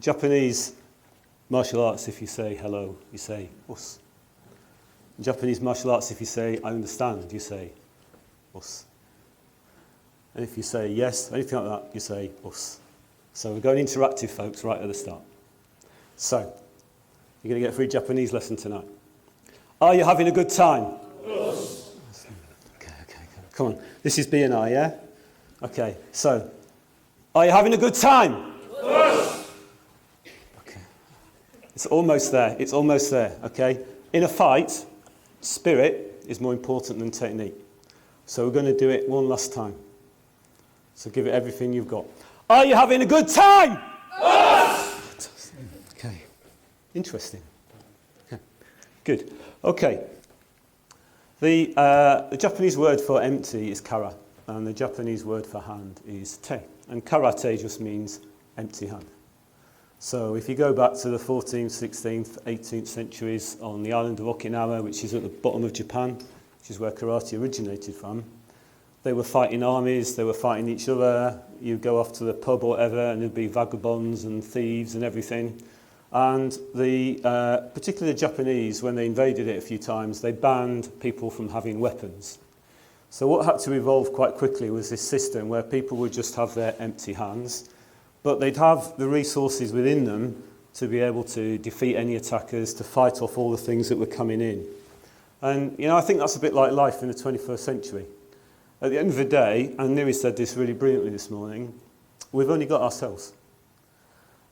Japanese martial arts, if you say hello, you say us. In Japanese martial arts, if you say I understand, you say us. And if you say yes, anything like that, you say us. So we're going interactive, folks, right at the start. So, you're going to get a free Japanese lesson tonight. Are you having a good time? Us. Okay. Come on. This is B and I, yeah? Okay, so, are you having a good time? Us. Okay. It's almost there, okay? In a fight, spirit is more important than technique. So we're going to do it one last time. So give it everything you've got. Are you having a good time? Us. Okay. Interesting. Okay. Good. Okay. The Japanese word for empty is kara, and the Japanese word for hand is te. And karate just means empty hand. So if you go back to the 14th, 16th, 18th centuries on the island of Okinawa, which is at the bottom of Japan, which is where karate originated from, they were fighting armies, they were fighting each other. You go off to the pub or whatever, and there'd be vagabonds and thieves and everything. And particularly the Japanese, when they invaded it a few times, they banned people from having weapons. So what had to evolve quite quickly was this system where people would just have their empty hands, but they'd have the resources within them to be able to defeat any attackers, to fight off all the things that were coming in. And, I think that's a bit like life in the 21st century. At the end of the day, and Neri said this really brilliantly this morning, we've only got ourselves.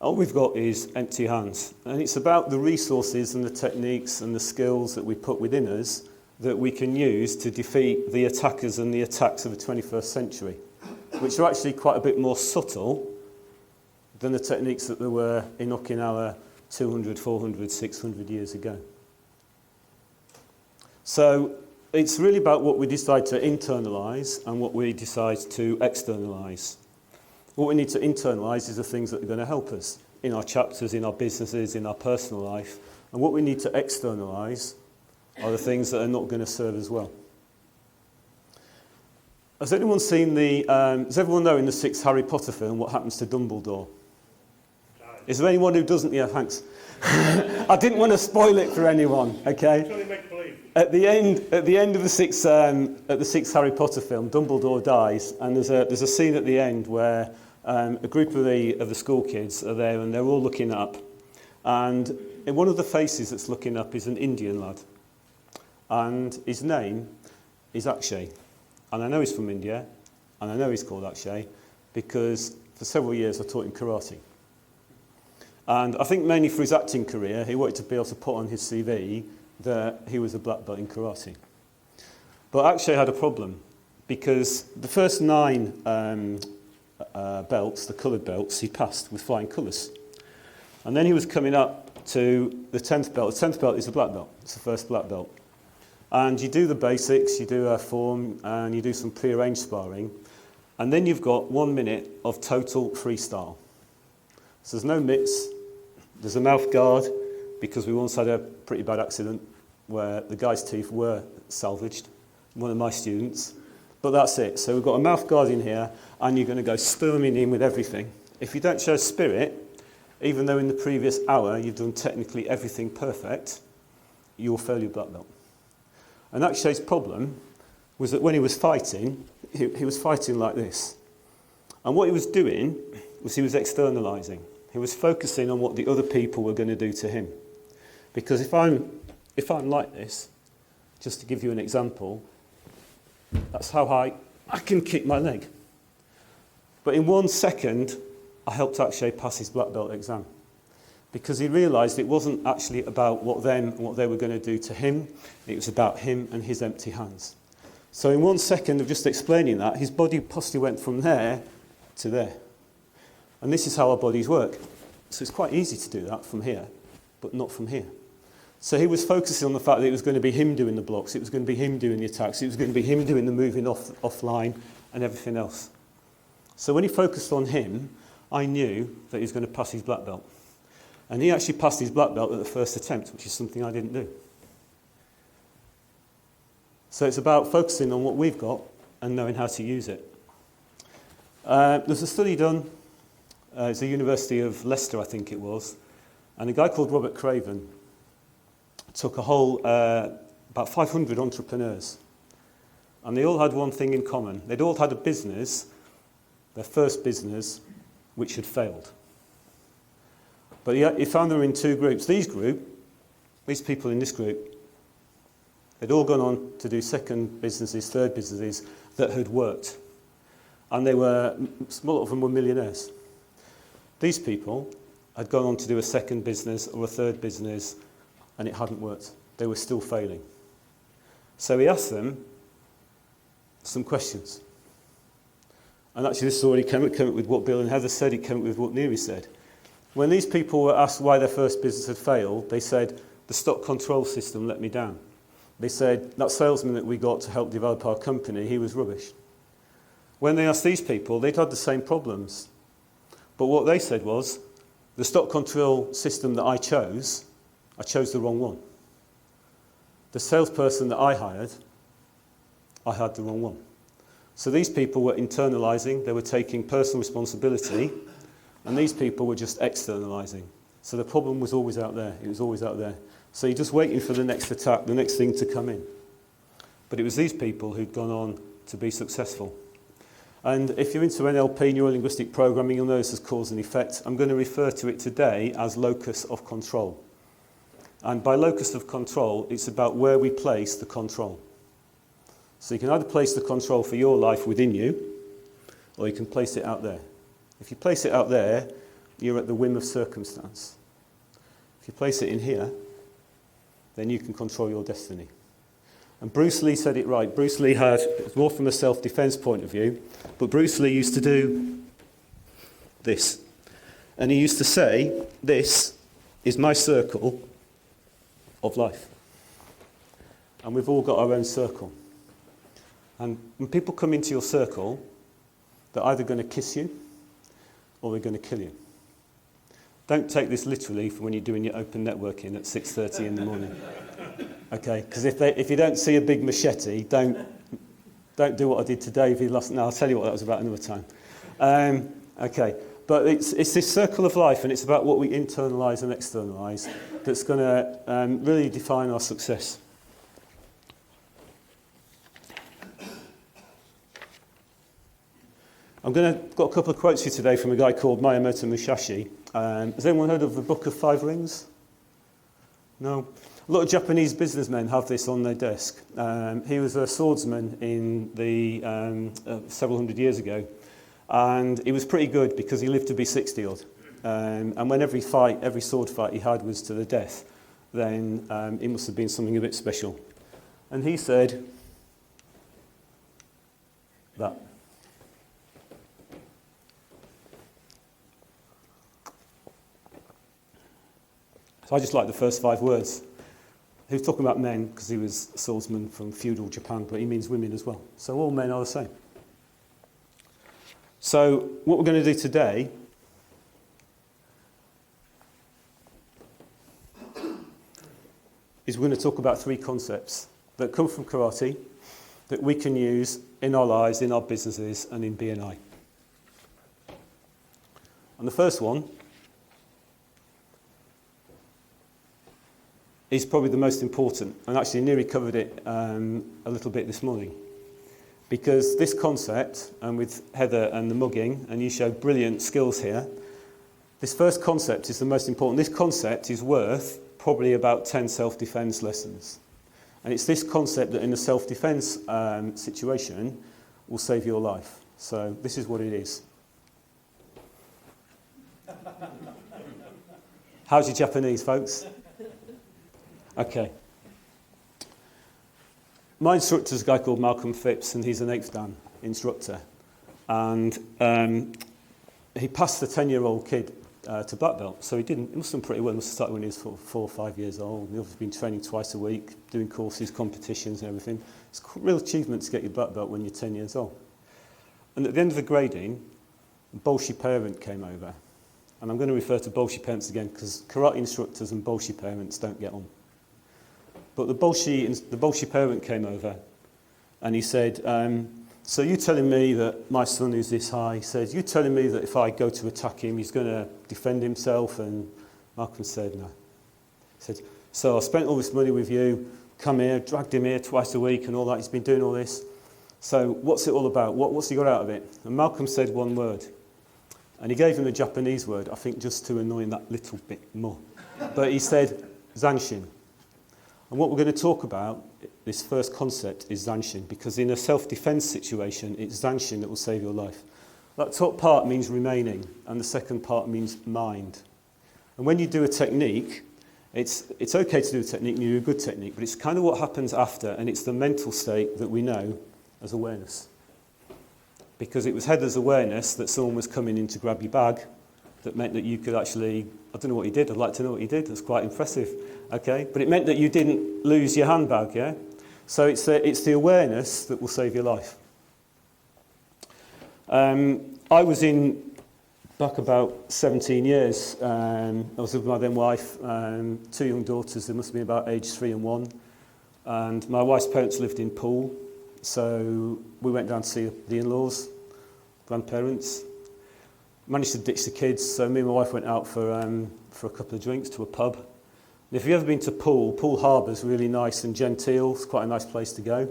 All we've got is empty hands. And it's about the resources and the techniques and the skills that we put within us that we can use to defeat the attackers and the attacks of the 21st century, which are actually quite a bit more subtle than the techniques that there were in Okinawa 200, 400, 600 years ago. So it's really about what we decide to internalise and what we decide to externalise. What we need to internalise is the things that are going to help us in our chapters, in our businesses, in our personal life. And what we need to externalise are the things that are not going to serve us well. Has anyone seen does everyone know in the 6th Harry Potter film what happens to Dumbledore? Is there anyone who doesn't? Yeah, thanks. I didn't want to spoil it for anyone, okay? At the end of the sixth Harry Potter film, Dumbledore dies, and there's a scene at the end where a group of the school kids are there, and they're all looking up, and in one of the faces that's looking up is an Indian lad, and his name is Akshay, and I know he's from India, and I know he's called Akshay because for several years I taught him karate. And I think mainly for his acting career, he wanted to be able to put on his CV that he was a black belt in karate. But Akshay had a problem because the first 9 belts, the coloured belts, he passed with flying colours. And then he was coming up to the 10th belt. The 10th belt is a black belt. It's the first black belt. And you do the basics, you do a form, and you do some pre-arranged sparring. And then you've got 1 minute of total freestyle. So there's no mitts, there's a mouth guard, because we once had a pretty bad accident where the guy's teeth were salvaged, one of my students. But that's it. So we've got a mouth guard in here, and you're going to go storming in with everything. If you don't show spirit, even though in the previous hour you've done technically everything perfect, you'll fail your black belt. And Akshay's problem was that when he was fighting, he was fighting like this. And what he was doing was he was externalising. He was focusing on what the other people were going to do to him. Because if I'm like this, just to give you an example, that's how high I can kick my leg. But in 1 second, I helped Akshay pass his black belt exam. Because he realised it wasn't actually about what they were going to do to him, it was about him and his empty hands. So in 1 second of just explaining that, his body possibly went from there to there. And this is how our bodies work. So it's quite easy to do that from here, but not from here. So he was focusing on the fact that it was going to be him doing the blocks, it was going to be him doing the attacks, it was going to be him doing the moving offline and everything else. So when he focused on him, I knew that he was going to pass his black belt. And he actually passed his black belt at the first attempt, which is something I didn't do. So it's about focusing on what we've got and knowing how to use it. There's a study done It's the University of Leicester, I think it was. And a guy called Robert Craven took a whole, about 500 entrepreneurs. And they all had one thing in common. They'd all had a business, their first business, which had failed. But he found them in two groups. These people in this group, they'd all gone on to do second businesses, third businesses that had worked. And a lot of them were millionaires. These people had gone on to do a second business or a third business, and it hadn't worked. They were still failing. So he asked them some questions. And actually this is already came up with what Bill and Heather said, it came up with what Neary said. When these people were asked why their first business had failed, they said, the stock control system let me down. They said, that salesman that we got to help develop our company, he was rubbish. When they asked these people, they'd had the same problems. But what they said was, the stock control system that I chose the wrong one. The salesperson that I had the wrong one. So these people were internalising, they were taking personal responsibility, and these people were just externalising. So the problem was always out there, it was always out there. So you're just waiting for the next attack, the next thing to come in. But it was these people who'd gone on to be successful. And if you're into NLP, neuro-linguistic programming, you'll know this as cause and effect. I'm going to refer to it today as locus of control. And by locus of control, it's about where we place the control. So you can either place the control for your life within you, or you can place it out there. If you place it out there, you're at the whim of circumstance. If you place it in here, then you can control your destiny. And Bruce Lee said it right. Bruce Lee it was more from a self-defense point of view, but Bruce Lee used to do this. And he used to say, this is my circle of life. And we've all got our own circle. And when people come into your circle, they're either going to kiss you or they're going to kill you. Don't take this literally for when you're doing your open networking at 6:30 in the morning. Okay, because if you don't see a big machete, don't do what I did to Davey last. No, I'll tell you what that was about another time. Okay, but it's this circle of life, and it's about what we internalise and externalise that's going to really define our success. Got a couple of quotes here today from a guy called Miyamoto Musashi. Has anyone heard of the Book of Five Rings? No? A lot of Japanese businessmen have this on their desk. He was a swordsman in the several hundred years ago, and he was pretty good because he lived to be 60 odd. And when every sword fight he had was to the death, then it must have been something a bit special. And he said that. So I just like the first 5 words. He was talking about men because he was a swordsman from feudal Japan, but he means women as well. So all men are the same. So what we're going to do today is we're going to talk about 3 concepts that come from karate that we can use in our lives, in our businesses, and in BNI. And the first one is probably the most important, and actually Neary covered it a little bit this morning. Because this concept, and with Heather and the mugging, and you showed brilliant skills here, this first concept is the most important. This concept is worth probably about 10 self-defense lessons. And it's this concept that in a self-defense situation will save your life. So this is what it is. How's your Japanese, folks? Okay. My instructor is a guy called Malcolm Phipps, and he's an 8th Dan instructor. And he passed the 10-year-old kid to black belt. So he must have done pretty well. He must have started when he was 4 or 5 years old. He's obviously been training twice a week, doing courses, competitions and everything. It's a real achievement to get your black belt when you're 10 years old. And at the end of the grading, a Bolshi parent came over. And I'm going to refer to Bolshi parents again because karate instructors and Bolshi parents don't get on. But the Bolshi parent came over and he said, so you're telling me that my son who's this high, he says, you're telling me that if I go to attack him, he's going to defend himself? And Malcolm said, no. He said, so I spent all this money with you, come here, dragged him here twice a week and all that. He's been doing all this. So what's it all about? What's he got out of it? And Malcolm said one word. And he gave him a Japanese word, I think just to annoy him that little bit more. But he said, zanshin. And what we're going to talk about, this first concept, is zanshin, because in a self-defense situation, it's zanshin that will save your life. That top part means remaining, and the second part means mind. And when you do a technique, it's okay to do a technique, and you do a good technique, but it's kind of what happens after, and it's the mental state that we know as awareness. Because it was Heather's awareness that someone was coming in to grab your bag that meant that you could actually, I don't know what he did, I'd like to know what he did, that's quite impressive, okay? But it meant that you didn't lose your handbag, yeah? So it's the awareness that will save your life. I was back about 17 years, I was with my then wife, 2 young daughters, they must have been about age 3 and 1, and my wife's parents lived in Poole, so we went down to see the in-laws, grandparents. Managed to ditch the kids, so me and my wife went out for a couple of drinks to a pub. And if you've ever been to Poole Harbour's really nice and genteel. It's quite a nice place to go.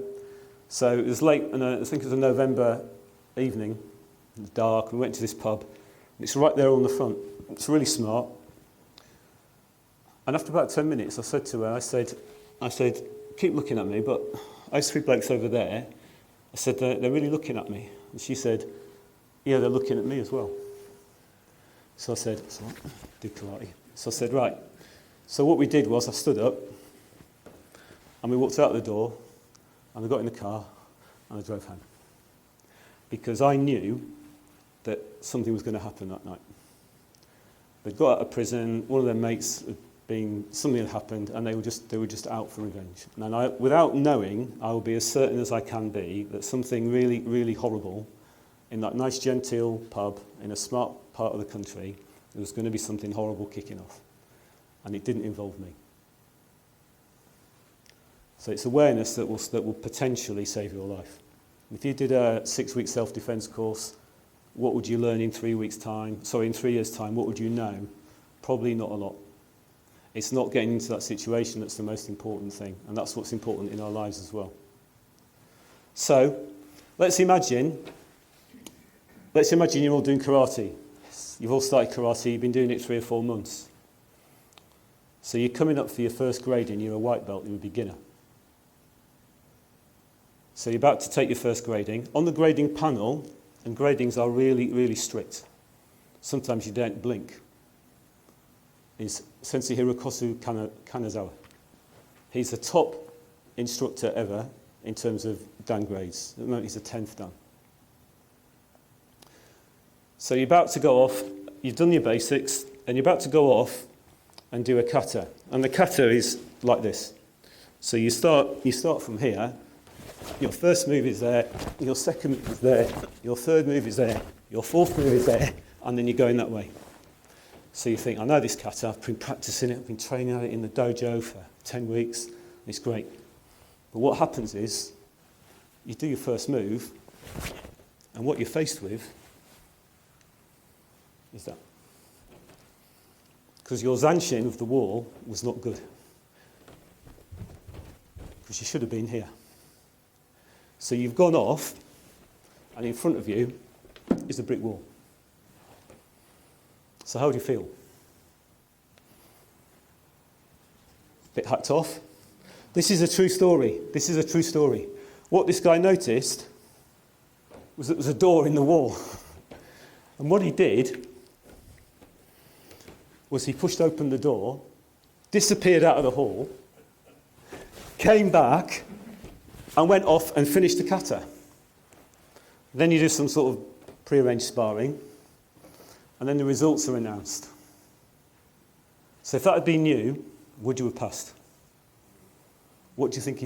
So it was late, and I think it was a November evening. It was dark. We went to this pub. And it's right there on the front. It's really smart. And after about 10 minutes, I said to her, I said, keep looking at me, but I see 3 blokes over there. I said, they're really looking at me. And she said, yeah, they're looking at me as well. So I said, so I did karate. So I said, right. So what we did was I stood up and we walked out the door and I got in the car and I drove home. Because I knew that something was going to happen that night. They'd got out of prison, one of their mates something had happened and they were just out for revenge. And without knowing, I will be as certain as I can be that something really, really horrible in that nice genteel pub in a smart part of the country, there was going to be something horrible kicking off. And it didn't involve me. So it's awareness that will potentially save your life. If you did a 6-week self-defense course, what would you learn in 3 years' time? What would you know? Probably not a lot. It's not getting into that situation that's the most important thing. And that's what's important in our lives as well. So, let's imagine you're all doing karate. You've all started karate, you've been doing it 3 or 4 months. So you're coming up for your first grading, you're a white belt, you're a beginner. So you're about to take your first grading. On the grading panel, and gradings are really, really strict. Sometimes you don't blink. Is Sensei Hirokosu Kanazawa. He's the top instructor ever in terms of Dan grades. At the moment he's a 10th Dan. So you're about to go off, you've done your basics, and you're about to go off and do a kata. And the kata is like this. So you start from here, your first move is there, your second move is there, your third move is there, your fourth move is there, and then you're going that way. So you think, I know this kata, I've been practicing it, I've been training at it in the dojo for 10 weeks, it's great. But what happens is, you do your first move, and what you're faced with is that. Because your zanshin of the wall was not good. Because you should have been here. So you've gone off, and in front of you is a brick wall. So how do you feel? Bit hacked off? This is a true story. This is a true story. What this guy noticed was that there was a door in the wall. And what he did was he pushed open the door, disappeared out of the hall, came back, and went off and finished the kata. Then you do some sort of pre-arranged sparring, and then the results are announced. So if that had been you, would you have passed? What do you think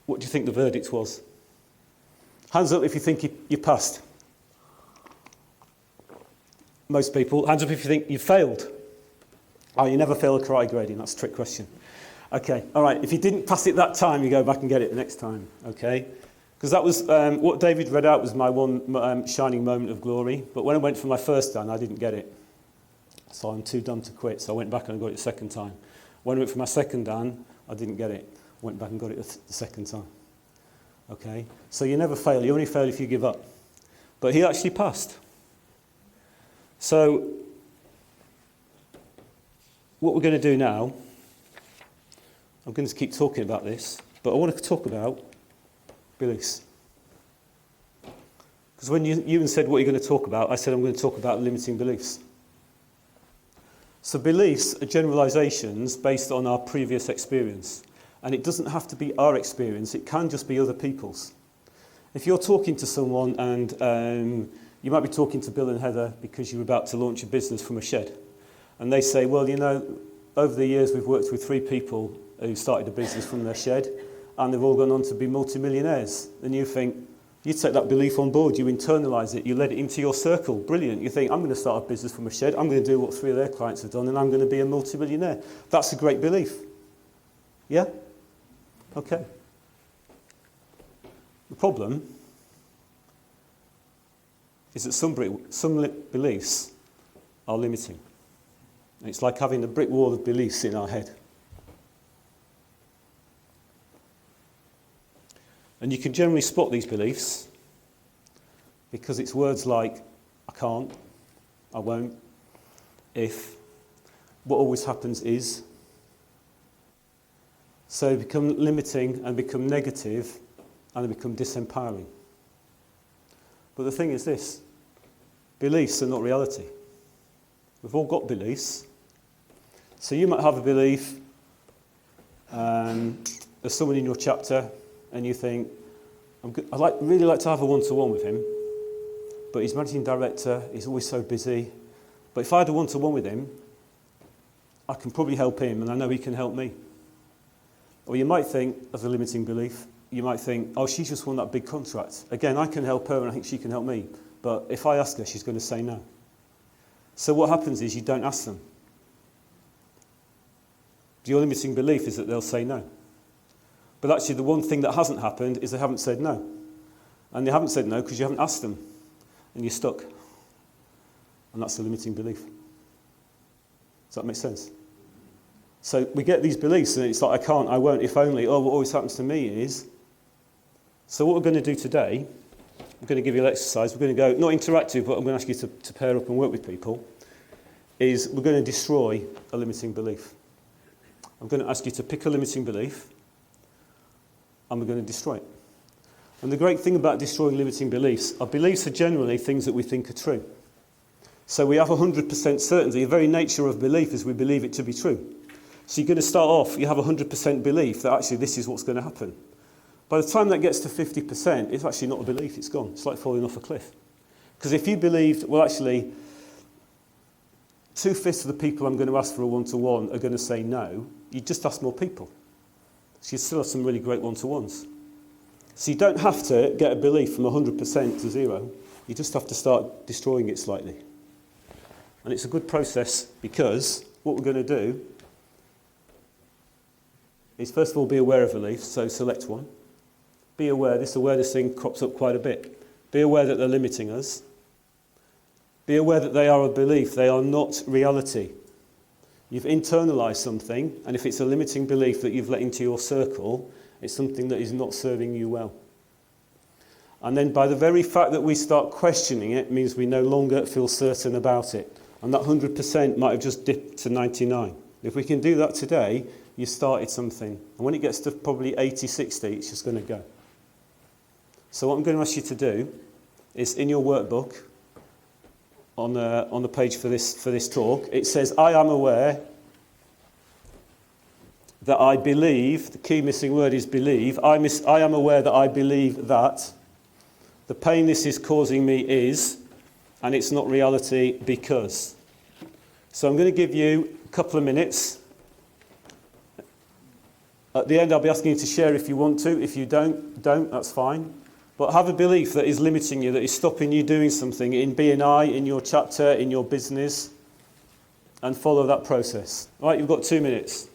the verdict was? Hands up if you think you passed. Most people. Hands up if you think you failed. Oh, you never fail a karate grading. That's a trick question. Okay, all right. If you didn't pass it that time, you go back and get it the next time. Okay? Because that was, what David read out was my one shining moment of glory. But when I went for my first Dan, I didn't get it. So I'm too dumb to quit. So I went back and got it the second time. When I went for my second Dan, I didn't get it. I went back and got it the second time. Okay? So you never fail. You only fail if you give up. But he actually passed. So what we're going to do now, I'm going to keep talking about this, but I want to talk about beliefs. Because when you even said what you're going to talk about, I said I'm going to talk about limiting beliefs. So beliefs are generalizations based on our previous experience. And it doesn't have to be our experience, it can just be other people's. If you're talking to someone and you might be talking to Bill and Heather because you're about to launch a business from a shed. And they say, well, you know, over the years we've worked with 3 people who started a business from their shed and they've all gone on to be multimillionaires. And you think, you take that belief on board, you internalise it, you let it into your circle. Brilliant. You think, I'm going to start a business from a shed, I'm going to do what 3 of their clients have done and I'm going to be a multimillionaire. That's a great belief. Yeah? Okay. The problem is that some beliefs are limiting. And it's like having a brick wall of beliefs in our head. And you can generally spot these beliefs because it's words like, I can't, I won't, if, what always happens is. So they become limiting and become negative and they become disempowering. But the thing is this, beliefs are not reality. We've all got beliefs. So you might have a belief, there's someone in your chapter and you think, I'd really like to have a one-to-one with him, but he's managing director, he's always so busy. But if I had a one-to-one with him, I can probably help him and I know he can help me. Or you might think, as a limiting belief, you might think, oh, she's just won that big contract. Again, I can help her and I think she can help me. But if I ask her, she's going to say no. So what happens is you don't ask them. Your limiting belief is that they'll say no. But actually the one thing that hasn't happened is they haven't said no. And they haven't said no because you haven't asked them. And you're stuck. And that's a limiting belief. Does that make sense? So we get these beliefs and it's like, I can't, I won't, if only. Oh, what always happens to me is... So what we're going to do today, I'm going to give you an exercise. We're going to go, not interactive, but I'm going to ask you to pair up and work with people, is we're going to destroy a limiting belief. I'm going to ask you to pick a limiting belief and we're going to destroy it. And the great thing about destroying limiting beliefs, our beliefs are generally things that we think are true. So we have 100% certainty. The very nature of belief is we believe it to be true. So you're going to start off, you have 100% belief that actually this is what's going to happen. By the time that gets to 50%, it's actually not a belief, it's gone. It's like falling off a cliff. Because if you believed, well actually, 2/5 of the people I'm going to ask for a one-to-one are going to say no, you just ask more people. So you still have some really great one-to-ones. So you don't have to get a belief from 100% to 0. You just have to start destroying it slightly. And it's a good process because what we're going to do is first of all be aware of beliefs, so select one. Be aware, this awareness thing crops up quite a bit. Be aware that they're limiting us. Be aware that they are a belief, they are not reality. You've internalized something, and if it's a limiting belief that you've let into your circle, it's something that is not serving you well. And then by the very fact that we start questioning it means we no longer feel certain about it. And that 100% might have just dipped to 99. If we can do that today, you started something. And when it gets to probably 80, 60, it's just going to go. So what I'm going to ask you to do is in your workbook, on the page for this talk, it says, I am aware that I believe, the key missing word is believe, I am aware that I believe that the pain this is causing me is, and it's not reality because. So I'm going to give you a couple of minutes. At the end I'll be asking you to share if you want to. If you don't, that's fine. But have a belief that is limiting you, that is stopping you doing something in B&I, in your chapter, in your business, and follow that process. All right, you've got 2 minutes.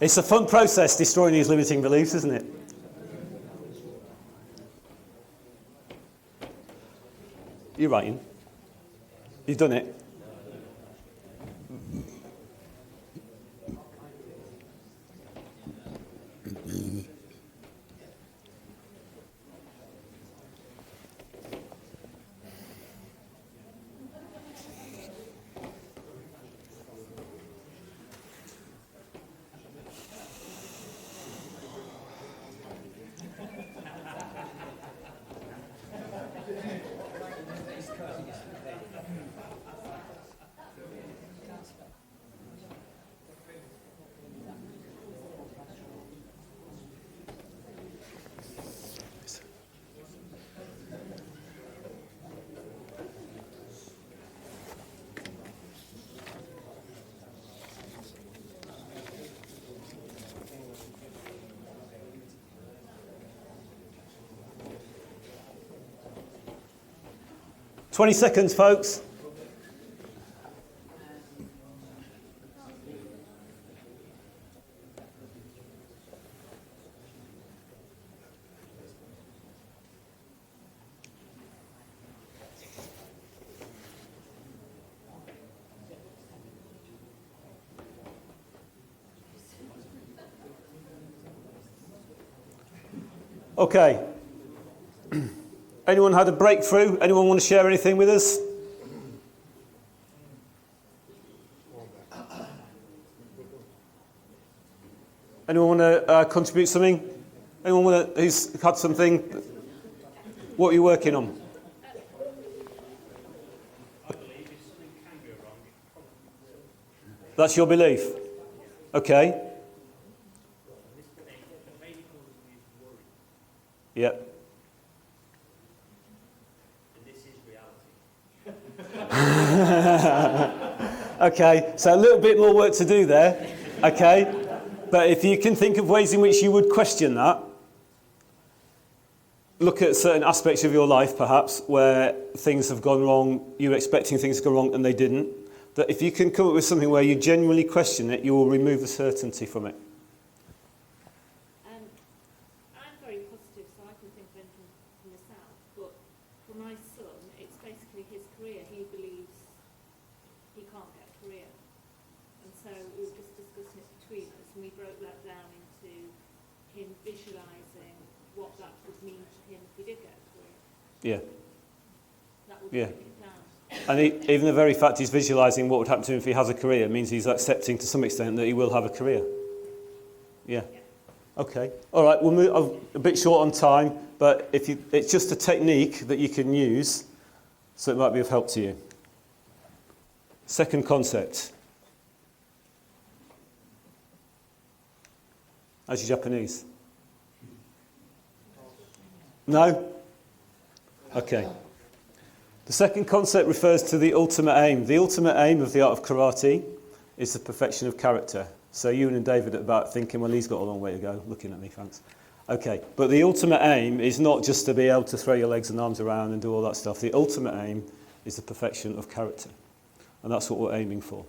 It's a fun process, destroying these limiting beliefs, isn't it? You're writing. You've done it. "20 seconds, folks." Okay. Anyone had a breakthrough? Anyone want to share anything with us? Anyone want to contribute something? Anyone who's had something? What are you working on? That's your belief? Okay. Yep. Okay, so a little bit more work to do there, okay? But if you can think of ways in which you would question that, look at certain aspects of your life, perhaps, where things have gone wrong, you were expecting things to go wrong and they didn't, that if you can come up with something where you genuinely question it, you will remove the certainty from it. I'm very positive, so I can think of anything from myself, but for my son, it's basically his career. He believes he can't get a career. And so we were just discussing it between us, and we broke that down into him visualising what that would mean to him if he did get a career. Yeah. That would Yeah. break it down. And even the very fact he's visualising what would happen to him if he has a career means he's accepting to some extent that he will have a career. Yeah. Okay. All right, we'll move. I'm a bit short on time, but it's just a technique that you can use, so it might be of help to you. Second concept. How's your Japanese? No? Okay. The second concept refers to the ultimate aim. The ultimate aim of the art of karate is the perfection of character. So you and David are about thinking, well, he's got a long way to go. Looking at me, thanks. Okay, but the ultimate aim is not just to be able to throw your legs and arms around and do all that stuff. The ultimate aim is the perfection of character. And that's what we're aiming for.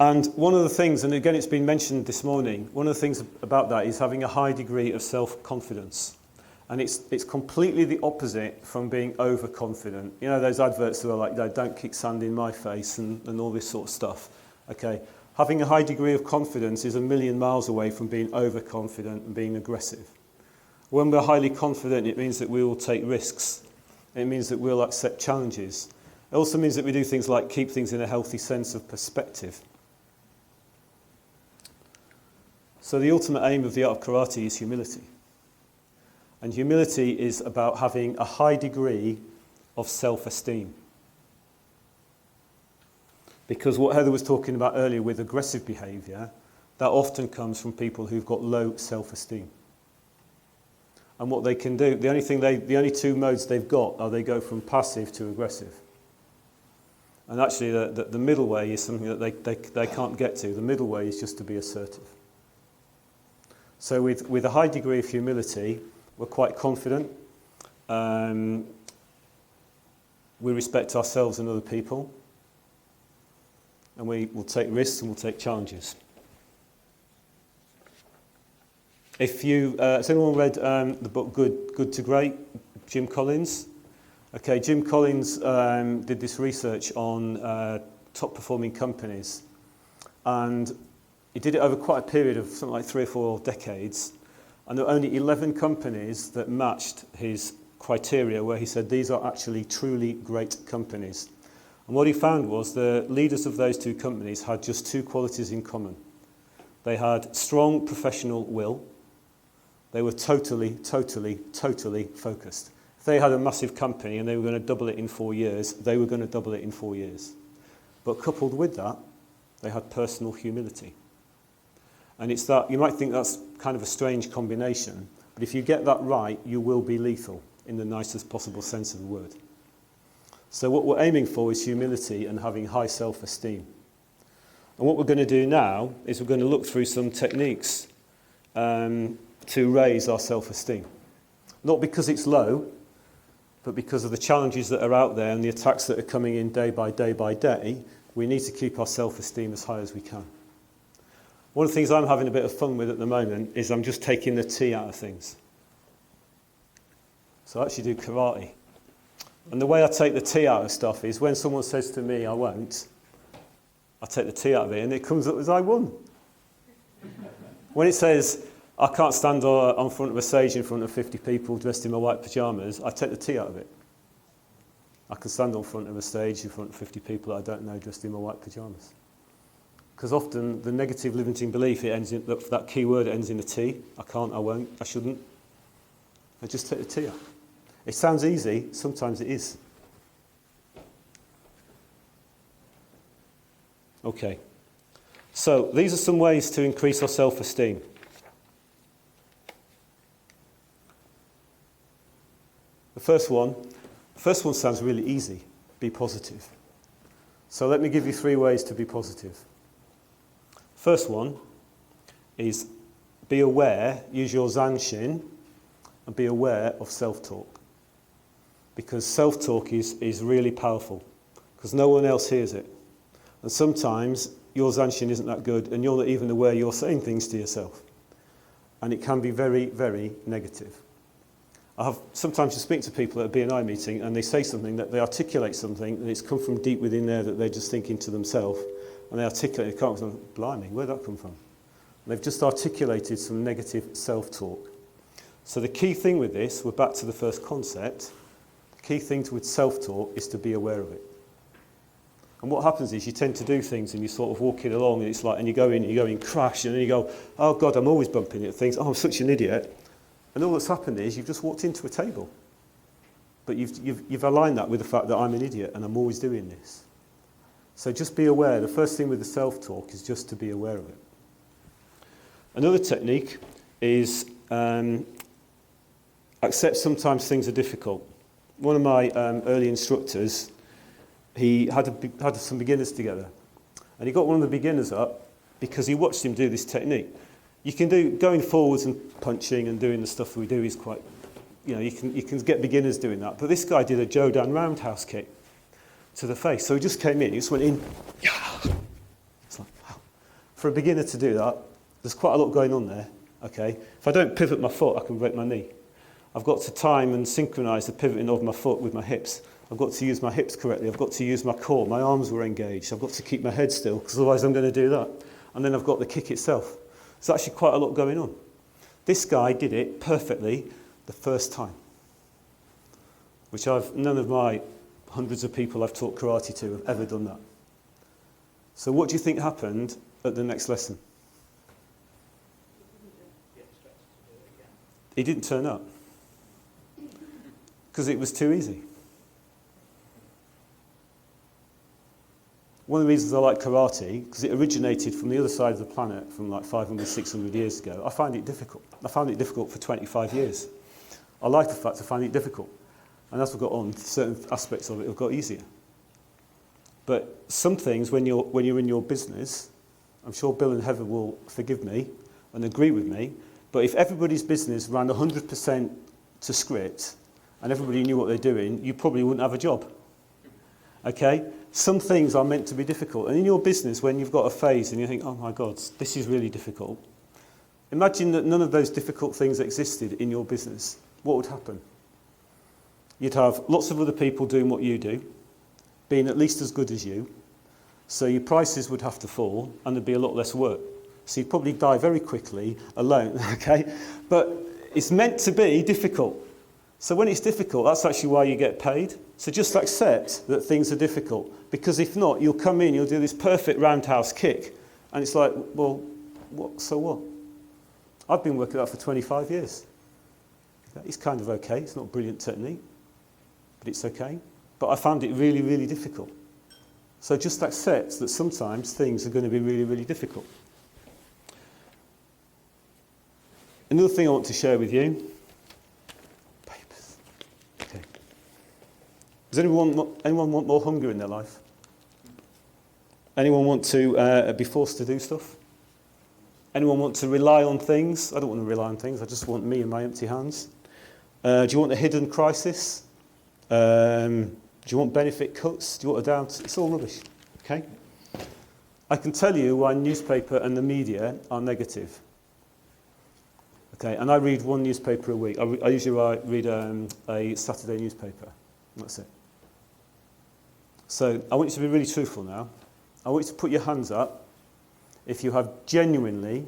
And one of the things, and again it's been mentioned this morning, one of the things about that is having a high degree of self-confidence. And it's completely the opposite from being overconfident. You know those adverts that are like, don't kick sand in my face and all this sort of stuff. Okay, having a high degree of confidence is a million miles away from being overconfident and being aggressive. When we're highly confident, it means that we will take risks. It means that we'll accept challenges. It also means that we do things like keep things in a healthy sense of perspective. So the ultimate aim of the art of karate is humility. And humility is about having a high degree of self-esteem. Because what Heather was talking about earlier with aggressive behaviour, that often comes from people who've got low self-esteem. And what they can do, the only two modes they've got are they go from passive to aggressive. And actually the middle way is something that they can't get to. The middle way is just to be assertive. So with a high degree of humility, we're quite confident. We respect ourselves and other people. And we will take risks and we'll take challenges. If you, has anyone read the book Good to Great, Jim Collins? Okay, Jim Collins did this research on top performing companies, and he did it over quite a period of something like 3 or 4 decades, and there were only 11 companies that matched his criteria where he said these are actually truly great companies. And what he found was the leaders of those 2 companies had just 2 qualities in common. They had strong professional will. They were totally focused. If they had a massive company and they were going to double it in 4 years, they were going to double it in 4 years. But coupled with that, they had personal humility. And it's that, you might think that's kind of a strange combination, but if you get that right, you will be lethal in the nicest possible sense of the word. So what we're aiming for is humility and having high self-esteem. And what we're going to do now is we're going to look through some techniques to raise our self-esteem. Not because it's low, but because of the challenges that are out there and the attacks that are coming in day by day by day, we need to keep our self-esteem as high as we can. One of the things I'm having a bit of fun with at the moment is I'm just taking the T out of things. So I actually do karate. And the way I take the T out of stuff is when someone says to me, I won't, I take the T out of it and it comes up as I won. When it says, I can't stand on front of a stage in front of 50 people dressed in my white pyjamas, I take the T out of it. I can stand on front of a stage in front of 50 people that I don't know dressed in my white pyjamas. Because often the negative limiting belief, it ends in, that key word ends in a T. I can't, I won't, I shouldn't. I just take the T out. It sounds easy, sometimes it is. Okay. So these are some ways to increase our self-esteem. The first one sounds really easy. Be positive. So let me give you 3 ways to be positive. First one is be aware, use your zanshin, and be aware of self-talk. Because self-talk is really powerful, because no one else hears it. And sometimes your zanshin isn't that good, and you're not even aware you're saying things to yourself. And it can be very, very negative. I have sometimes you speak to people at a B&I meeting, and they say something, that they articulate something, and it's come from deep within there that they're just thinking to themselves. And they articulate, they can't, blimey, where'd that come from? And they've just articulated some negative self-talk. So the key thing with this, we're back to the first concept, the key thing with self-talk is to be aware of it. And what happens is you tend to do things and you sort of walk it along and it's like, and you go in crash, and then you go, oh God, I'm always bumping into things, oh, I'm such an idiot. And all that's happened is you've just walked into a table. But you've aligned that with the fact that I'm an idiot and I'm always doing this. So just be aware. The first thing with the self-talk is just to be aware of it. Another technique is accept sometimes things are difficult. One of my early instructors, he had some beginners together. And he got one of the beginners up because he watched him do this technique. You can do going forwards and punching and doing the stuff we do is quite, you can get beginners doing that. But this guy did a Jodan roundhouse kick to the face. So he just came in, he just went in. It's like, wow. For a beginner to do that, there's quite a lot going on there. Okay. If I don't pivot my foot, I can break my knee. I've got to time and synchronise the pivoting of my foot with my hips. I've got to use my hips correctly. I've got to use my core. My arms were engaged. I've got to keep my head still, because otherwise I'm going to do that. And then I've got the kick itself. There's actually quite a lot going on. This guy did it perfectly the first time, which none of my hundreds of people I've taught karate to have ever done that. So what do you think happened at the next lesson? He didn't turn up. Because it was too easy. One of the reasons I like karate, because it originated from the other side of the planet from like 500, 600 years ago, I find it difficult. I found it difficult for 25 years. I like the fact I find it difficult. And as we've got on, certain aspects of it have got easier. But some things, when you're in your business, I'm sure Bill and Heather will forgive me and agree with me, but if everybody's business ran 100% to script and everybody knew what they're doing, you probably wouldn't have a job. Okay? Some things are meant to be difficult. And in your business, when you've got a phase and you think, oh my God, this is really difficult, Imagine that none of those difficult things existed in your business. What would happen? You'd have lots of other people doing what you do, being at least as good as you, so your prices would have to fall and there'd be a lot less work. So you'd probably die very quickly alone, okay? But it's meant to be difficult. So when it's difficult, that's actually why you get paid. So just accept that things are difficult, because if not, you'll come in, you'll do this perfect roundhouse kick, and it's like, well, what? So what? I've been working that for 25 years. It's kind of okay. It's not a brilliant technique, but it's okay. But I found it really, really difficult. So just accept that sometimes things are going to be really, really difficult. Another thing I want to share with you. Papers. Okay. Does anyone want more hunger in their life? Anyone want to be forced to do stuff? Anyone want to rely on things? I don't want to rely on things. I just want me and my empty hands. Do you want a hidden crisis? Do you want benefit cuts? Do you want a down? It's all rubbish. Okay? I can tell you why newspaper and the media are negative. Okay, and I read one newspaper a week. I usually read a Saturday newspaper. That's it. So I want you to be really truthful now. I want you to put your hands up if you have genuinely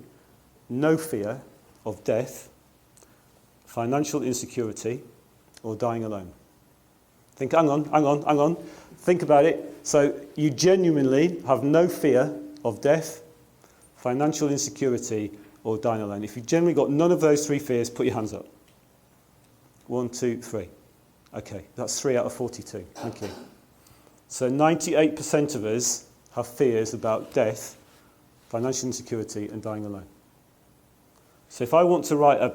no fear of death, financial insecurity, or dying alone. Think, hang on. Think about it. So you genuinely have no fear of death, financial insecurity, or dying alone. If you've generally got none of those three fears, put your hands up. 1, 2, 3. Okay, that's 3 out of 42. Thank you. So 98% of us have fears about death, financial insecurity, and dying alone. So if I want to write a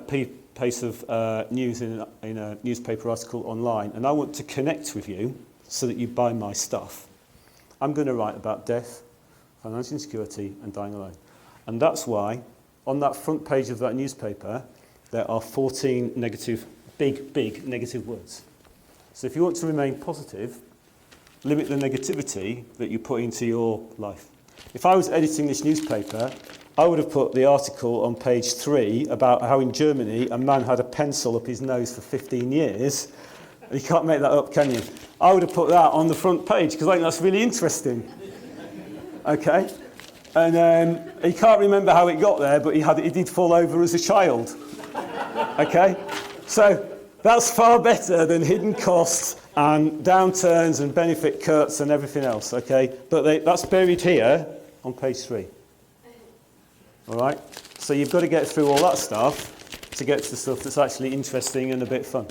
piece of news in a newspaper article online, and I want to connect with you so that you buy my stuff, I'm going to write about death, financial insecurity, and dying alone. And that's why on that front page of that newspaper, there are 14 negative, big negative words. So if you want to remain positive, limit the negativity that you put into your life. If I was editing this newspaper, I would have put the article on page 3 about how in Germany a man had a pencil up his nose for 15 years. You can't make that up, can you? I would have put that on the front page because I think that's really interesting. Okay? And he can't remember how it got there, but he did fall over as a child. Okay? So that's far better than hidden costs and downturns and benefit cuts and everything else. Okay? But that's buried here on page 3. All right? So you've got to get through all that stuff to get to the stuff that's actually interesting and a bit fun.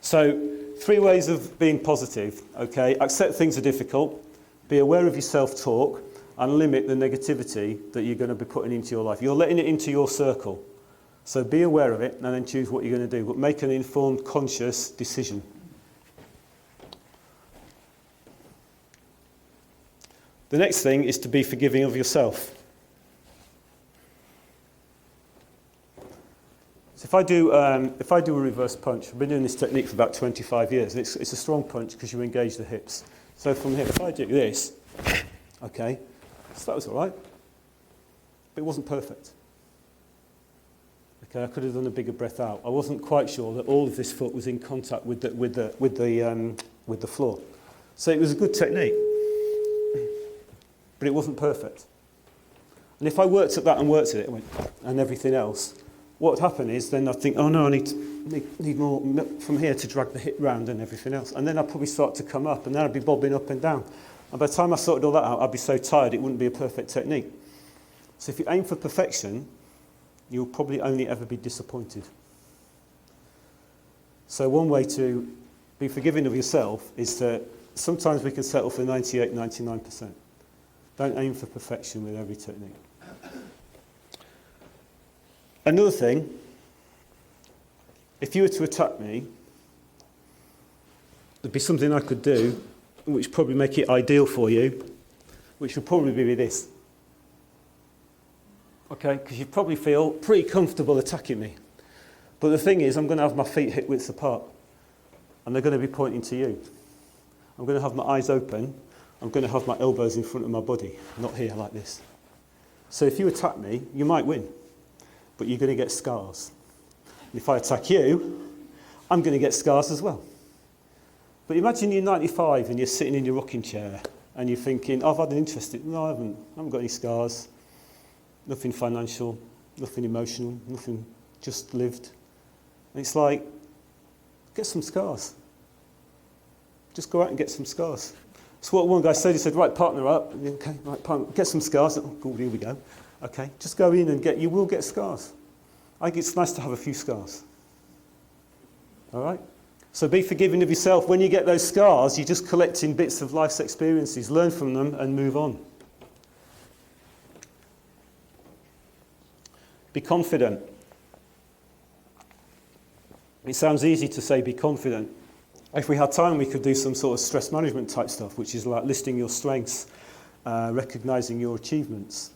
So 3 ways of being positive. Okay? Accept things are difficult. Be aware of your self-talk. And limit the negativity that you're going to be putting into your life. You're letting it into your circle. So be aware of it and then choose what you're going to do. But make an informed, conscious decision. The next thing is to be forgiving of yourself. So if I do a reverse punch, I've been doing this technique for about 25 years. And it's a strong punch because you engage the hips. So from here, if I do this, okay, so that was all right, but it wasn't perfect. Okay, I could have done a bigger breath out. I wasn't quite sure that all of this foot was in contact with the floor. So it was a good technique, but it wasn't perfect. And if I worked at that and worked at it and everything else, what would happen is then I'd think, oh no, I need more from here to drag the hip round and everything else. And then I'd probably start to come up, and then I'd be bobbing up and down. And by the time I sorted all that out, I'd be so tired it wouldn't be a perfect technique. So if you aim for perfection, you'll probably only ever be disappointed. So one way to be forgiving of yourself is to, sometimes we can settle for 98, 99%. Don't aim for perfection with every technique. Another thing, if you were to attack me, there'd be something I could do which would probably make it ideal for you, which would probably be this. Okay, because you probably feel pretty comfortable attacking me. But the thing is, I'm going to have my feet hip widths apart, and they're going to be pointing to you. I'm going to have my eyes open. I'm going to have my elbows in front of my body, not here like this. So if you attack me, you might win. but you're going to get scars. And if I attack you, I'm going to get scars as well. But imagine you're 95 and you're sitting in your rocking chair and you're thinking, I've had an interest in... No, I haven't got any scars. Nothing financial, nothing emotional, nothing, just lived. And it's like, get some scars. Just go out and get some scars. That's what one guy said. He said, right, partner up. Okay, right, partner, get some scars. Oh, good, here we go. Okay, just go in and you will get scars. I think it's nice to have a few scars. All right? So be forgiving of yourself. When you get those scars, you're just collecting bits of life's experiences. Learn from them and move on. Be confident. It sounds easy to say be confident. If we had time, we could do some sort of stress management type stuff, which is like listing your strengths, recognizing your achievements.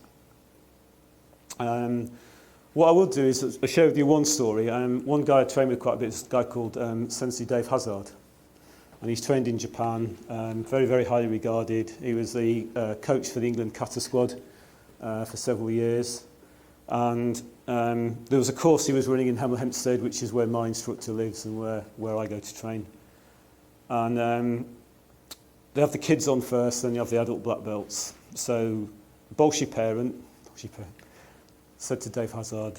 What I will do is I share with you one story. One guy I trained with quite a bit is a guy called Sensei Dave Hazard. And he's trained in Japan, very, very highly regarded. He was the coach for the England kata squad for several years. And there was a course he was running in Hemel Hempstead, which is where my instructor lives and where I go to train. And they have the kids on first, then you have the adult black belts. So Bolshe parent said to Dave Hazard,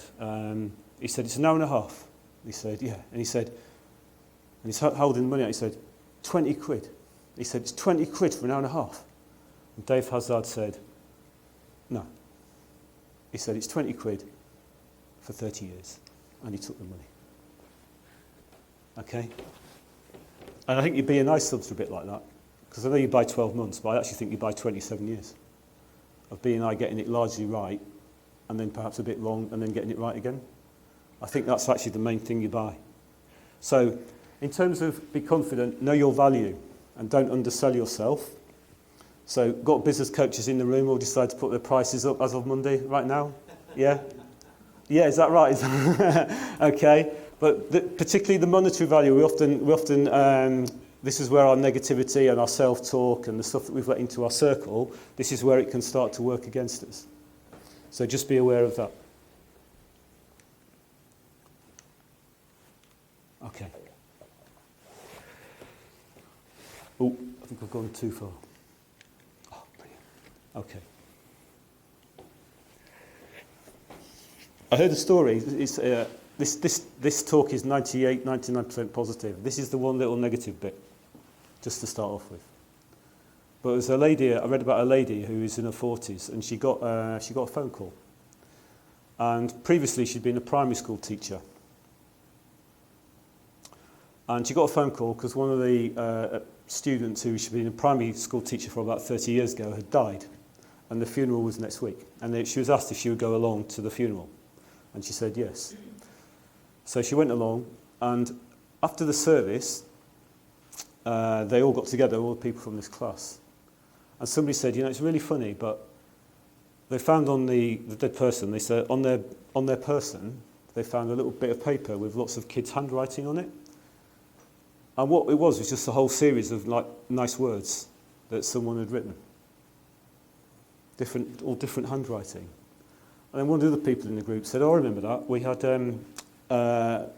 he said, it's an hour and a half. He said, yeah. And he said, and he's holding the money out, he said, 20 quid. He said, it's 20 quid for an hour and a half. And Dave Hazard said, no. He said, it's 20 quid for 30 years. And he took the money. Okay? And I think your B&I subs are a bit like that. Because I know you buy 12 months, but I actually think you buy 27 years of B&I getting it largely right, and then perhaps a bit wrong, and then getting it right again. I think that's actually the main thing you buy. So, in terms of be confident, know your value, and don't undersell yourself. So, got business coaches in the room who decide to put their prices up as of Monday, right now? Yeah? Yeah, is that right? Okay. But particularly the monetary value, we often this is where our negativity and our self-talk and the stuff that we've let into our circle, this is where it can start to work against us. So just be aware of that. Okay. Oh, I think I've gone too far. Oh, brilliant. Okay. I heard a story. It's, this talk is 99% positive. This is the one little negative bit, just to start off with. But there's a lady, I read about a lady who is in her 40s, and she got a phone call. And previously she'd been a primary school teacher. And she got a phone call because one of the students who she'd been a primary school teacher for about 30 years ago had died. And the funeral was next week. And she was asked if she would go along to the funeral. And she said yes. So she went along, and after the service, they all got together, all the people from this class. And somebody said, you know, it's really funny, but they found on the dead person, they said on their person, they found a little bit of paper with lots of kids' handwriting on it. And what it was just a whole series of like nice words that someone had written. All different handwriting. And then one of the other people in the group said, oh, I remember that. We had,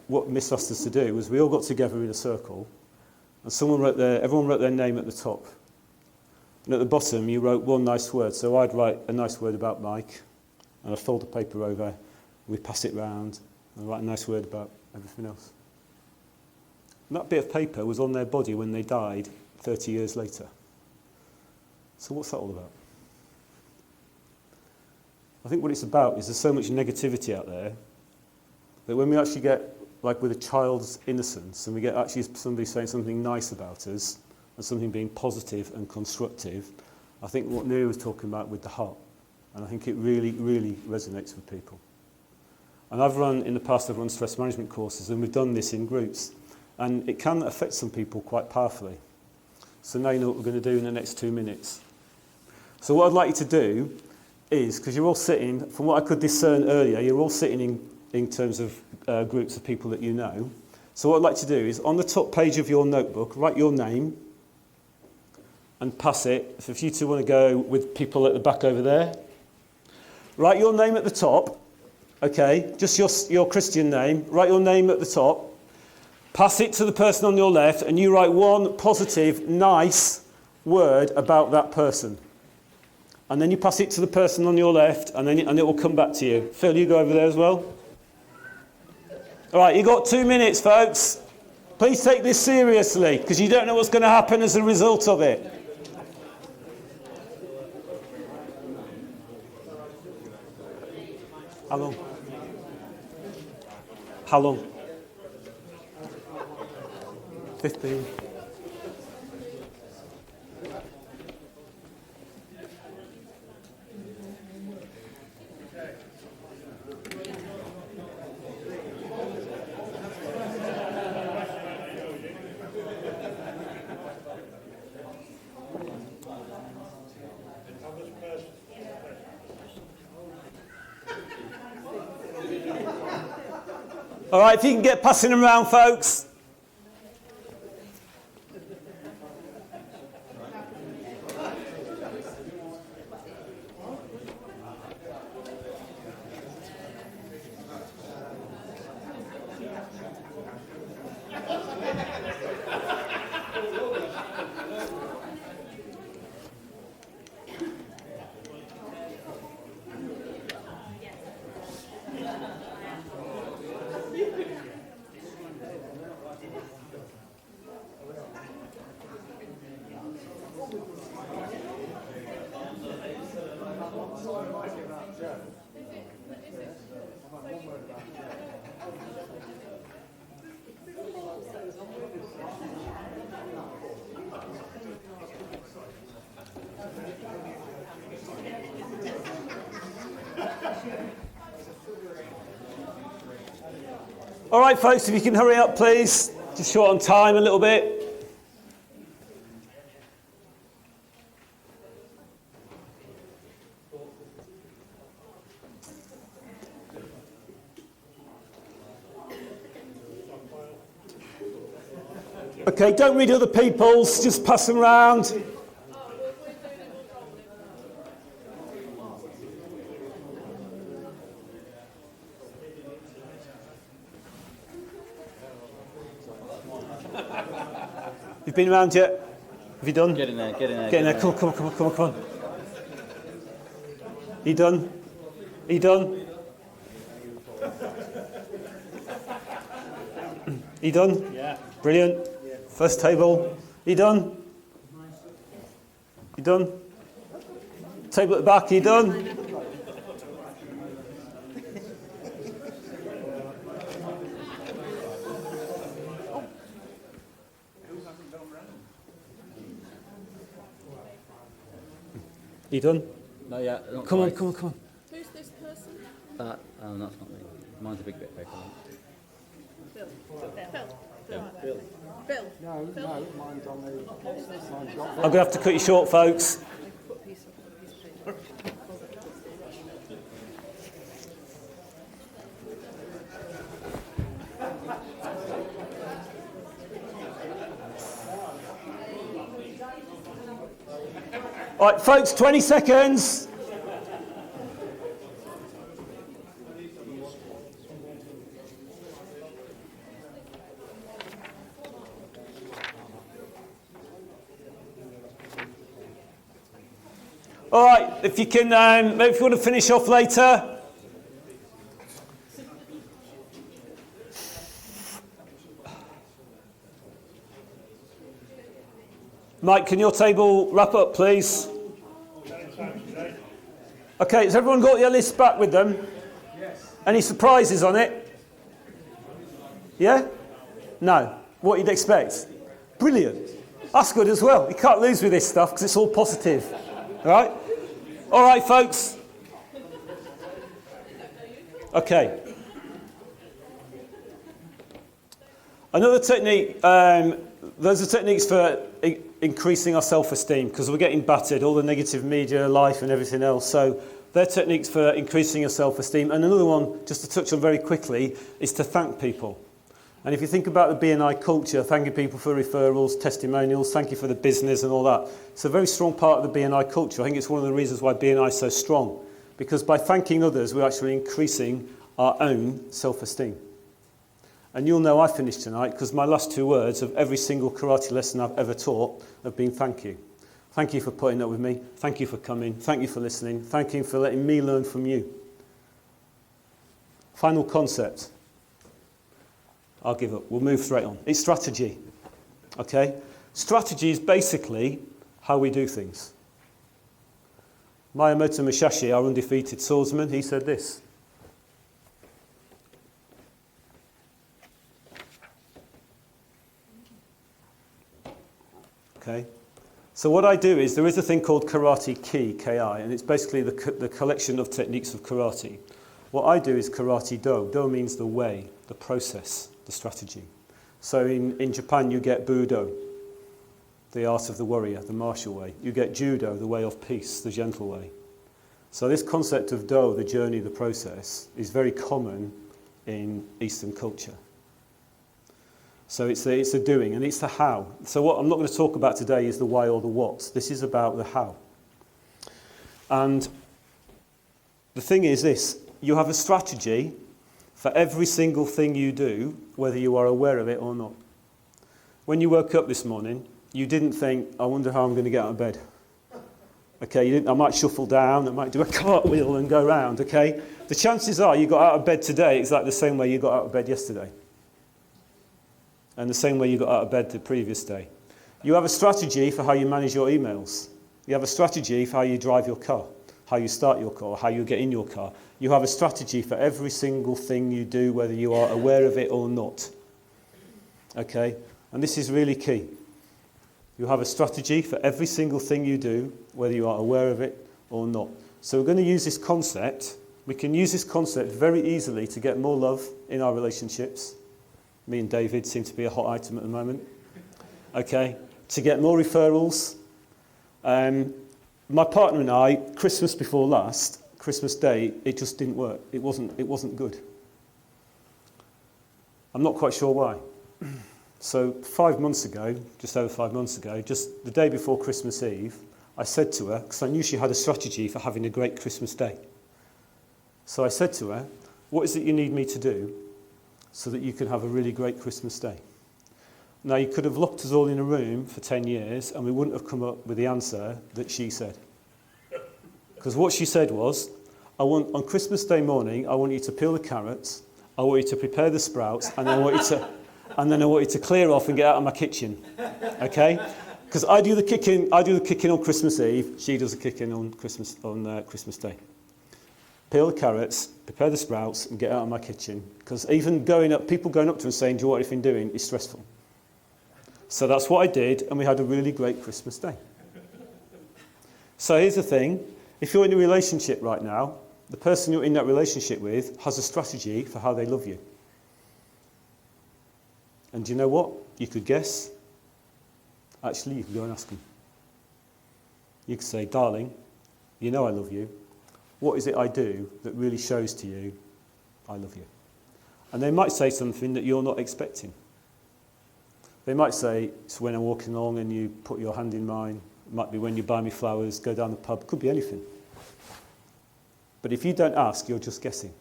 what Miss asked us to do was we all got together in a circle, and everyone wrote their name at the top. And at the bottom, you wrote one nice word. So I'd write a nice word about Mike, and I'd fold the paper over, and we'd pass it round, and I'd write a nice word about everything else. And that bit of paper was on their body when they died 30 years later. So what's that all about? I think what it's about is there's so much negativity out there that when we actually get, like with a child's innocence, and we get actually somebody saying something nice about us, and something being positive and constructive, I think what Neil was talking about with the heart, and I think it really, really resonates with people. And in the past I've run stress management courses, and we've done this in groups, and it can affect some people quite powerfully. So now you know what we're going to do in the next 2 minutes. So what I'd like you to do is, because you're all sitting, from what I could discern earlier, you're all sitting in terms of groups of people that you know. So what I'd like to do is, on the top page of your notebook, write your name and pass it. If you two want to go with people at the back over there, write your name at the top okay, just your Christian name, write your name at the top, pass it to the person on your left, and you write one positive, nice word about that person. And then you pass it to the person on your left, and it will come back to you. Phil, you go over there as well. All right, you've got 2 minutes, folks. Please take this seriously, because you don't know what's going to happen as a result of it. How long? How long? 15. All right, if you can get passing them around, folks. All right, folks, if you can hurry up, please. Just short on time a little bit. Okay, don't read other people's, just pass them around. You've been around yet? Have you done? Get in there, get in there. Get in there, come on. You done? You done? You done? Yeah. Brilliant. Yeah. First table. You done? You done? Table at the back, you done? You done? No, yeah. Come on. Who's this person? That's not me. Mine's a big bit bigger. Bill. Bill. No, mine's on the. Mine's got. I'm going to have to cut you short, folks. All right, folks, 20 seconds. All right, if you can, maybe if you want to finish off later. Mike, can your table wrap up, please? Okay, has everyone got your list back with them? Yes. Any surprises on it? Yeah? No. What you'd expect? Brilliant. That's good as well. You can't lose with this stuff because it's all positive. All right? All right, folks. Okay. Another technique, those are techniques for increasing our self-esteem because we're getting battered, all the negative media, life and everything else. So they're techniques for increasing your self-esteem. And another one, just to touch on very quickly, is to thank people. And if you think about the BNI culture, thanking people for referrals, testimonials, thank you for the business and all that, it's a very strong part of the BNI culture. I think it's one of the reasons why BNI is so strong. Because by thanking others, we're actually increasing our own self-esteem. And you'll know I finished tonight because my last 2 words of every single karate lesson I've ever taught have been thank you. Thank you for putting up with me. Thank you for coming. Thank you for listening. Thank you for letting me learn from you. Final concept. I'll give up. We'll move straight on. It's strategy. Okay? Strategy is basically how we do things. Miyamoto Musashi, our undefeated swordsman, he said this. Okay? So what I do is, there is a thing called karate ki, K-I, and it's basically the collection of techniques of karate. What I do is karate do. Do means the way, the process, the strategy. So in Japan you get Budo, the art of the warrior, the martial way. You get Judo, the way of peace, the gentle way. So this concept of do, the journey, the process, is very common in Eastern culture. So it's the doing, and it's the how. So what I'm not going to talk about today is the why or the what. This is about the how. And the thing is this, you have a strategy for every single thing you do, whether you are aware of it or not. When you woke up this morning, you didn't think, I wonder how I'm going to get out of bed. Okay, you didn't, I might shuffle down, I might do a cartwheel and go round, okay? The chances are you got out of bed today exactly the same way you got out of bed yesterday. And the same way you got out of bed the previous day. You have a strategy for how you manage your emails. You have a strategy for how you drive your car, how you start your car, how you get in your car. You have a strategy for every single thing you do, whether you are aware of it or not. Okay? And this is really key. You have a strategy for every single thing you do, whether you are aware of it or not. So we're going to use this concept. We can use this concept very easily to get more love in our relationships. Me and David seem to be a hot item at the moment. Okay, to get more referrals. My partner and I, Christmas before last, Christmas Day, it just didn't work. It wasn't good. I'm not quite sure why. So 5 months ago, just over 5 months ago, just the day before Christmas Eve, I said to her, because I knew she had a strategy for having a great Christmas Day. So I said to her, what is it you need me to do so that you can have a really great Christmas Day? Now, you could have locked us all in a room for 10 years and we wouldn't have come up with the answer that she said. Because what she said was, on Christmas Day morning, I want you to peel the carrots, I want you to prepare the sprouts, and then I want you to clear off and get out of my kitchen. Okay? Because I do the kicking on Christmas Eve, she does the kicking on Christmas Day. Peel the carrots, prepare the sprouts, and get out of my kitchen. Because even people going up to her and saying, do you know what you've been doing, is stressful. So that's what I did, and we had a really great Christmas Day. So here's the thing. If you're in a relationship right now, the person you're in that relationship with has a strategy for how they love you. And do you know what? You could guess. Actually, you could go and ask them. You could say, darling, you know I love you. What is it I do that really shows to you I love you? And they might say something that you're not expecting. They might say, it's when I'm walking along and you put your hand in mine. It might be when you buy me flowers, go down the pub. Could be anything. But if you don't ask, you're just guessing.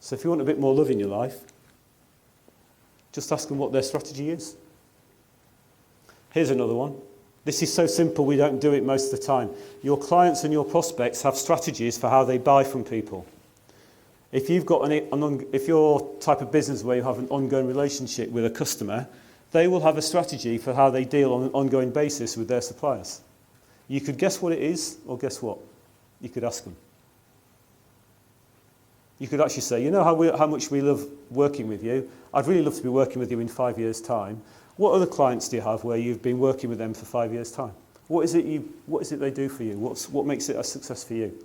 So if you want a bit more love in your life, just ask them what their strategy is. Here's another one. This is so simple we don't do it most of the time. Your clients and your prospects have strategies for how they buy from people. If you've got if you're type of business where you have an ongoing relationship with a customer, they will have a strategy for how they deal on an ongoing basis with their suppliers. You could guess what it is, or guess what? You could ask them. You could actually say, you know how much we love working with you? I'd really love to be working with you in 5 years' time. What other clients do you have where you've been working with them for 5 years' time? What is it they do for you? What makes it a success for you?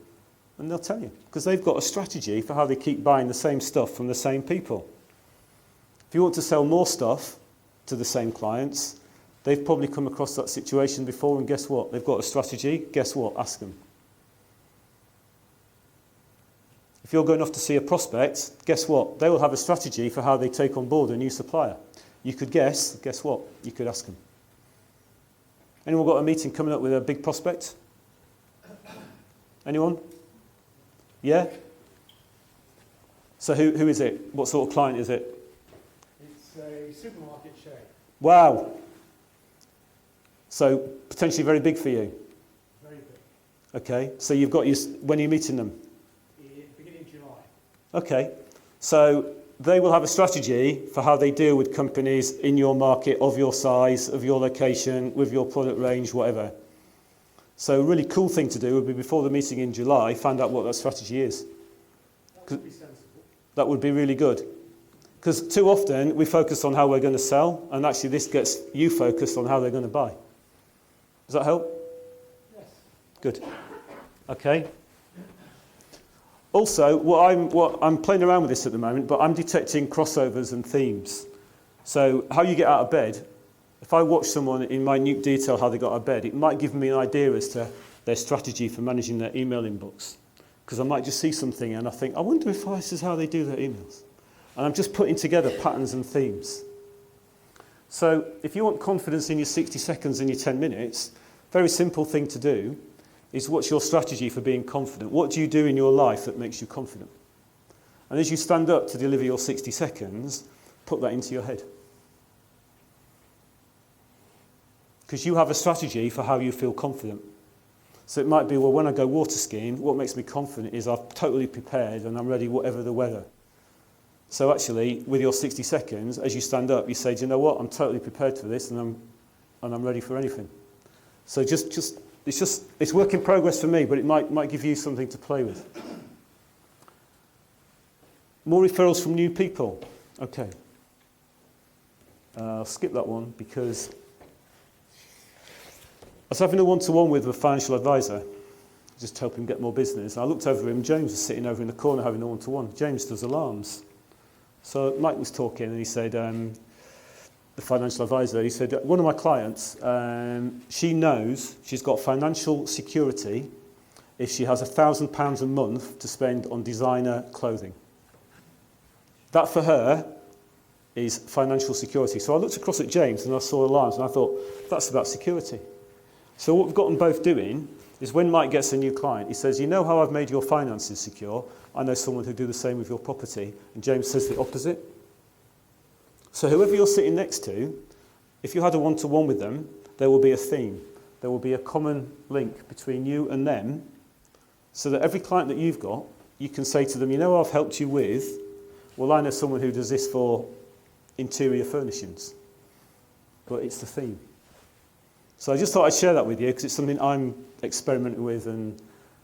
And they'll tell you, because they've got a strategy for how they keep buying the same stuff from the same people. If you want to sell more stuff to the same clients, they've probably come across that situation before, and guess what? They've got a strategy. Guess what? Ask them. If you're going off to see a prospect, guess what? They will have a strategy for how they take on board a new supplier. You could guess what? You could ask them. Anyone got a meeting coming up with a big prospect? Anyone? Yeah? So who is it? What sort of client is it? It's a supermarket chain. Wow. So potentially very big for you. Very big. Okay. So you've got your, when are you meeting them? Beginning of July. Okay. So they will have a strategy for how they deal with companies in your market, of your size, of your location, with your product range, whatever. So a really cool thing to do would be before the meeting in July, find out what that strategy is. That would be sensible. That would be really good. Because too often we focus on how we're going to sell, and actually this gets you focused on how they're going to buy. Does that help? Yes. Good. Okay. Also, what I'm playing around with this at the moment, but I'm detecting crossovers and themes. So how you get out of bed, if I watch someone in minute detail how they got out of bed, it might give me an idea as to their strategy for managing their email inbox. Because I might just see something and I think, I wonder if this is how they do their emails. And I'm just putting together patterns and themes. So if you want confidence in your 60 seconds and your 10 minutes, very simple thing to do is what's your strategy for being confident? What do you do in your life that makes you confident? And as you stand up to deliver your 60 seconds, put that into your head. Because you have a strategy for how you feel confident. So it might be, well, when I go water skiing, what makes me confident is I'm totally prepared and I'm ready whatever the weather. So actually, with your 60 seconds, as you stand up, you say, do you know what? I'm totally prepared for this and I'm ready for anything. So it's work in progress for me, but it might give you something to play with. More referrals from new people. Okay. I'll skip that one because I was having a one-to-one with a financial advisor, just to help him get more business. And I looked over at him, James was sitting over in the corner having a one-to-one. James does alarms. So Mike was talking and he said, the financial advisor, he said, one of my clients, she knows she's got financial security if she has £1,000 a month to spend on designer clothing. That for her is financial security. So I looked across at James and I saw alarms and I thought, that's about security. So what we've got them both doing is when Mike gets a new client, he says, you know how I've made your finances secure? I know someone who'd do the same with your property. And James says the opposite. So whoever you're sitting next to, if you had a one-to-one with them, there will be a theme. There will be a common link between you and them, so that every client that you've got, you can say to them, you know I've helped you with, well, I know someone who does this for interior furnishings. But it's the theme. So I just thought I'd share that with you because it's something I'm experimenting with and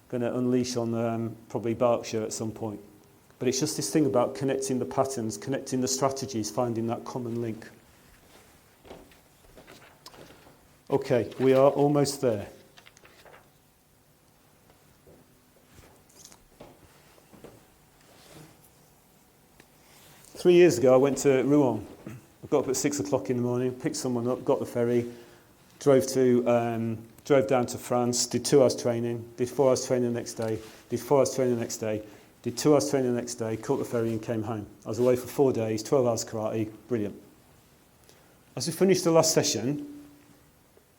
going to unleash on probably Berkshire at some point. But it's just this thing about connecting the patterns, connecting the strategies, finding that common link. Okay, we are almost there. Three years ago, I went to Rouen. I got up at 6 o'clock in the morning, picked someone up, got the ferry, drove down to France, did 2 hours training, did 4 hours training the next day, did 4 hours training the next day, did 2 hours training the next day, caught the ferry and came home. I was away for 4 days, 12 hours karate, brilliant. As we finished the last session,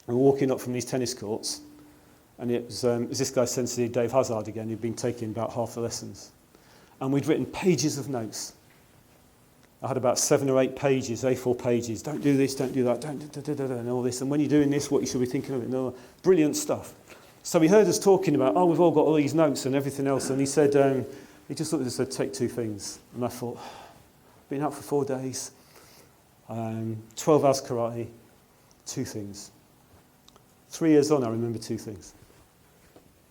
we were walking up from these tennis courts, and it was this guy, Sensei Dave Hazard again, who'd been taking about half the lessons. And we'd written pages of notes. I had about 7 or 8 pages, A4 pages. Don't do this, don't do that, and all this. And when you're doing this, what you should be thinking of it. No, brilliant stuff. So he heard us talking about, we've all got all these notes and everything else. And he said, he just looked at us and said, take 2 things. And I thought, been out for 4 days, 12 hours karate, 2 things. 3 years on, I remember 2 things.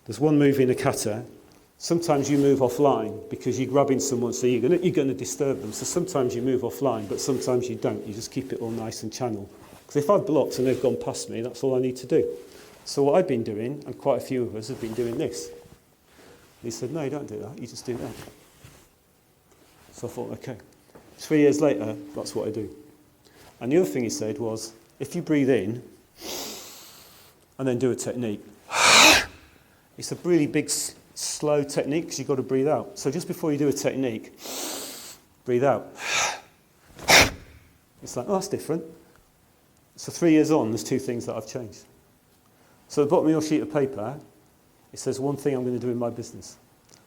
There's one move in a kata. Sometimes you move offline because you're grabbing someone, so you're going to disturb them. So sometimes you move offline, but sometimes you don't. You just keep it all nice and channel. Because if I've blocked and they've gone past me, that's all I need to do. So what I've been doing, and quite a few of us have been doing this. He said, no, you don't do that. You just do that. So I thought, okay. 3 years later, that's what I do. And the other thing he said was, if you breathe in and then do a technique, it's a really big, slow technique because you've got to breathe out. So just before you do a technique, breathe out. It's like, that's different. So 3 years on, there's 2 things that I've changed. So at the bottom of your sheet of paper, it says 1 thing I'm going to do in my business.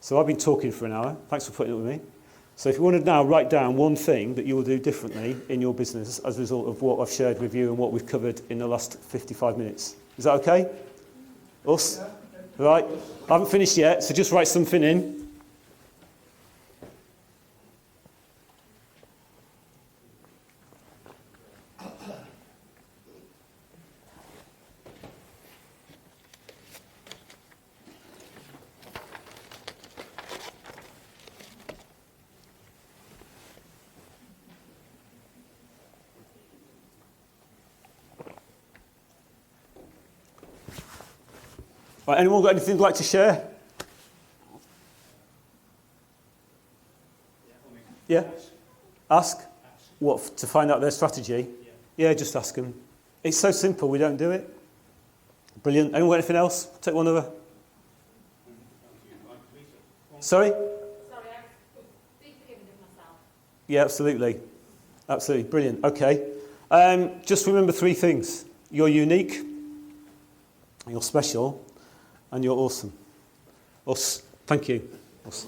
So I've been talking for an hour. Thanks for putting it with me. So if you want to now write down one thing that you will do differently in your business as a result of what I've shared with you and what we've covered in the last 55 minutes. Is that okay? Us? Right. I haven't finished yet, so just write something in. Right, anyone got anything they'd like to share? Yeah? Ask? What, to find out their strategy? Yeah, just ask them. It's so simple, we don't do it. Brilliant. Anyone got anything else? Take one other. Sorry? Sorry, I was being forgiven of myself. Yeah, absolutely. Absolutely. Brilliant. Okay. Just remember three things. You're unique, you're special, and you're awesome. Us. Thank you. Us.